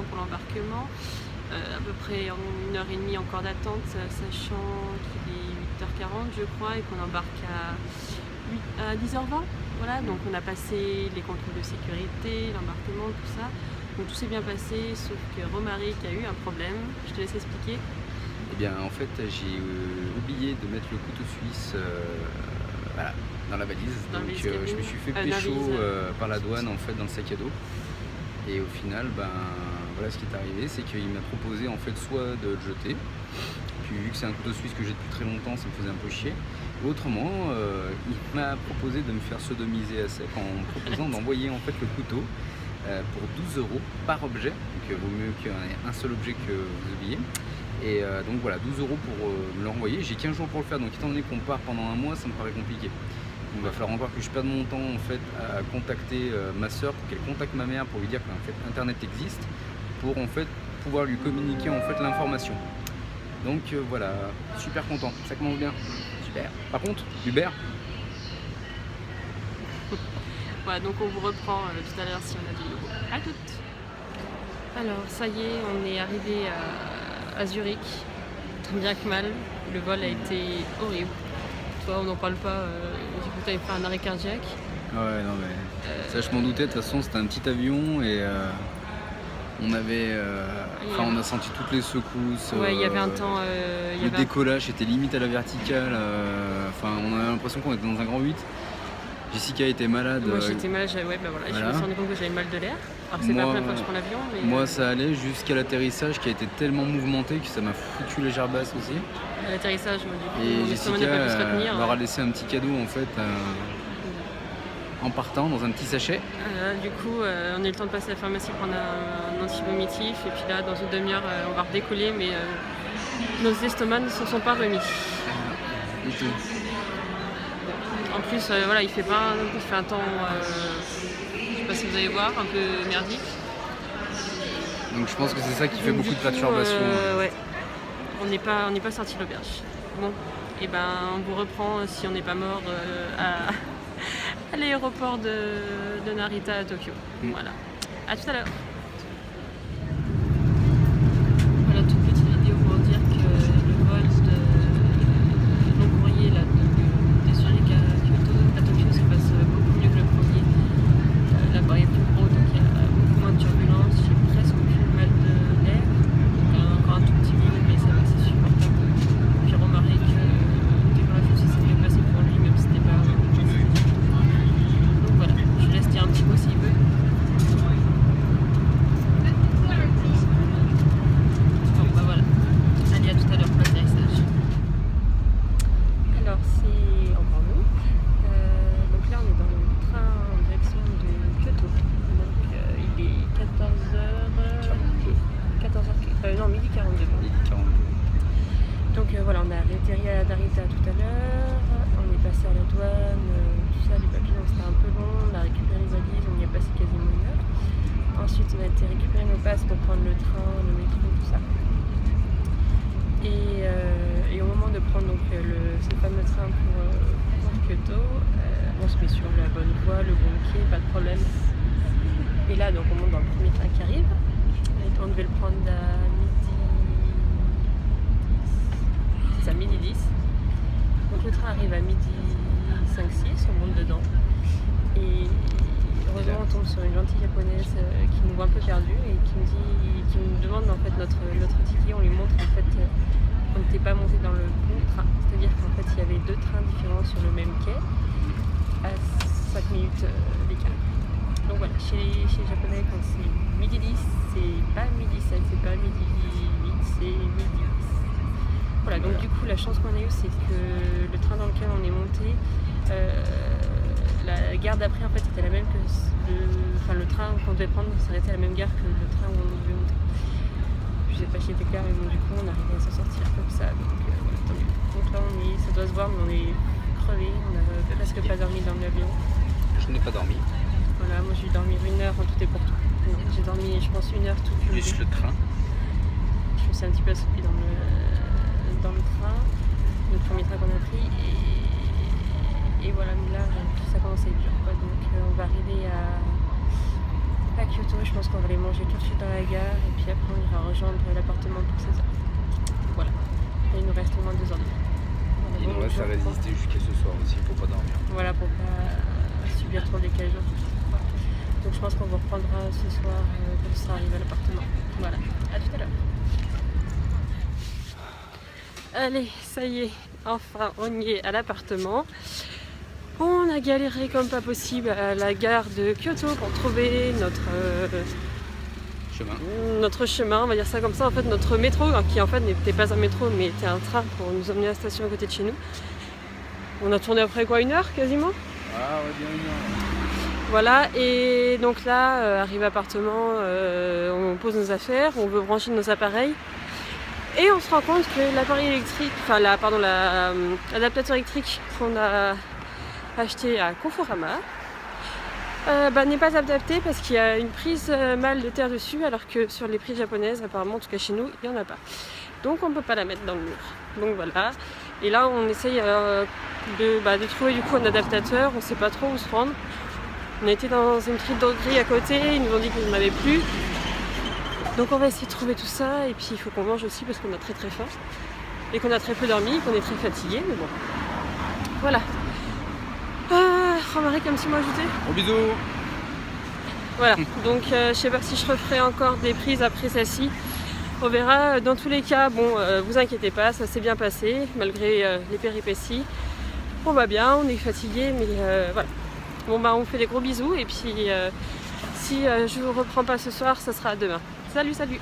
temps pour l'embarquement. À peu près en 1h30 encore d'attente, sachant qu'il est 8h40 je crois et qu'on embarque à 10h20. Voilà, donc on a passé les contrôles de sécurité, l'embarquement, tout ça. Donc tout s'est bien passé, sauf que Romaric a eu un problème. Je te laisse expliquer. Eh bien, en fait, j'ai oublié de mettre le couteau suisse voilà, dans la valise. Donc je me suis fait pécho par la douane en fait dans le sac à dos. Et au final, voilà ce qui est arrivé, c'est qu'il m'a proposé en fait soit de le jeter, puis vu que c'est un couteau suisse que j'ai depuis très longtemps, ça me faisait un peu chier. Ou autrement, il m'a proposé de me faire sodomiser à sec en me proposant d'envoyer en fait le couteau pour 12 € par objet. Donc il vaut mieux qu'il y en ait un seul objet que vous oubliez. Et donc voilà, 12 € pour me l'envoyer. J'ai 15 jours pour le faire, donc étant donné qu'on part pendant un mois, ça me paraît compliqué. Donc il va falloir encore que je perde mon temps en fait à contacter ma soeur pour qu'elle contacte ma mère pour lui dire qu'en fait internet existe, pour en fait pouvoir lui communiquer en fait l'information. Donc voilà, super content, ça commence bien, super. Par contre, Uber. Voilà, donc on vous reprend tout à l'heure si on a du nouveau. À toutes. Alors ça y est, on est arrivé à Zurich, tant bien que mal. Le vol a été horrible. Toi, on n'en parle pas, j'ai cru que tu avais fait un arrêt cardiaque. Ouais, non mais ça je m'en doutais, de toute façon c'était un petit avion et on avait, on a senti toutes les secousses. Ouais, il y avait un temps. Le décollage était limite à la verticale. On avait l'impression qu'on était dans un grand 8. Jessica était malade. Moi j'étais malade, voilà. Je me suis rendu compte que j'avais mal de l'air. Alors c'est pas la première fois que je prends l'avion. Mais moi ça allait jusqu'à l'atterrissage qui a été tellement mouvementé que ça m'a foutu les gerbasses aussi. À l'atterrissage, du coup, et mon estomac n'a pas pu se retenir. leur a laissé un petit cadeau en fait en partant dans un petit sachet. Du coup, on a eu le temps de passer à la pharmacie prendre un anti-vomitif et puis là, dans une demi-heure, on va redécoller, mais nos estomacs ne se sont pas remis. Et tout. En plus, voilà, il fait un temps, je sais pas si vous allez voir, un peu merdique. Donc je pense que c'est ça qui fait beaucoup de perturbations. Ouais, on n'est pas sorti de l'auberge. Bon, et on vous reprend si on n'est pas mort à l'aéroport de Narita à Tokyo. Voilà. À tout à l'heure. Voilà, toute petite vidéo pour dire que le vol de long courrier là, de Zurich à Tokyo se passe beaucoup mieux que le premier. Là-bas il est plus gros, donc il y a beaucoup moins de turbulences. J'ai presque plus mal de l'air. Encore un tout petit peu, mais ça va, c'est supportable. Puis Romaric, décollage aussi s'est bien passé pour lui, même si c'était pas. Donc voilà, je laisse dire un petit mot s'il veut. Bon voilà. Allez, à tout à l'heure pour l'atterrissage. Alors c'est encore nous. Donc là on est dans le train en direction de Kyoto. Donc il est 12h 42. Donc voilà, on a atterri à Narita tout à l'heure, on est passé à la douane, tout ça, les papiers, donc c'était un peu long, on a récupéré les valises, on y a passé quasiment 1 heure. Ensuite on a été récupérer nos passes pour prendre le train, le métro, tout ça. Et au moment de prendre donc, ce fameux train pour Kyoto, on se met sur la bonne voie, le bon quai, pas de problème. Et là donc on monte dans le premier train qui arrive, et on devait le prendre à midi 10. Donc le train arrive à midi 5-6, on monte dedans. Et heureusement on tombe sur une gentille japonaise qui nous voit un peu perdus et qui nous demande en fait notre ticket. On lui montre en fait qu'on n'était pas monté dans le bon train. C'est-à-dire qu'en fait il y avait 2 trains différents sur le même quai à 5 minutes d'écart. Donc voilà, chez les japonais quand c'est midi 10, c'est pas midi 7, c'est pas midi 8, c'est midi 10. Voilà, donc du coup la chance qu'on a eue c'est que le train dans lequel on est monté, la gare d'après en fait était la même que le train qu'on devait prendre s'arrêtait à la même gare que le train où on devait monter. Je sais pas si c'était clair mais bon du coup on arrivait à s'en sortir comme ça, donc voilà, tant mieux. Donc là ça doit se voir mais on est crevés, on a presque pas dormi dans l'avion. Je n'ai pas dormi. Voilà, moi j'ai dû dormir 1 heure en tout et pour tout. J'ai dormi je pense 1 heure tout cumulé. Plus le train. Je me suis un petit peu assoupie dans le train, le premier train qu'on a pris et voilà, mais là ça commence à être dur quoi. Donc on va arriver à Kyoto. Je pense qu'on va aller manger tout de suite dans la gare et puis après on ira rejoindre l'appartement pour 16h. Voilà. Et il nous reste au moins 2 heures de temps. Voilà, Il nous reste à résister jusqu'à ce soir aussi, il ne faut pas dormir. Voilà, pour pas subir trop le décalage. Donc je pense qu'on vous reprendra ce soir quand on sera arrivé à l'appartement. Voilà, à tout à l'heure. Allez, ça y est, enfin on y est à l'appartement. On a galéré comme pas possible à la gare de Kyoto pour trouver notre chemin, on va dire ça comme ça. En fait, notre métro, qui en fait n'était pas un métro mais était un train pour nous emmener à la station à côté de chez nous. On a tourné après quoi, 1 heure quasiment? Ah ouais, bien 1 heure. Voilà, et donc là, arrivé à l'appartement, on pose nos affaires, on veut brancher nos appareils. Et on se rend compte que l'appareil électrique, l'adaptateur électrique qu'on a acheté à Conforama n'est pas adapté parce qu'il y a une prise mâle de terre dessus, alors que sur les prises japonaises, apparemment, en tout cas chez nous, il n'y en a pas. Donc on ne peut pas la mettre dans le mur. Donc voilà. Et là on essaye de trouver du coup un adaptateur, on ne sait pas trop où se rendre. On a été dans une petite droguerie à côté, ils nous ont dit qu'ils n'en avaient plus. Donc on va essayer de trouver tout ça, et puis il faut qu'on mange aussi parce qu'on a très très faim. Et qu'on a très peu dormi, qu'on est très fatigué, mais bon. Voilà. Romaric, un petit mot à ajouter? Gros bisous. Voilà, donc je sais pas si je referai encore des prises après celle-ci. On verra. Dans tous les cas, bon, vous inquiétez pas, ça s'est bien passé, malgré les péripéties. On va bien, on est fatigué, mais voilà. Bon bah on fait des gros bisous, et puis si je vous reprends pas ce soir, ça sera demain. Salut, salut!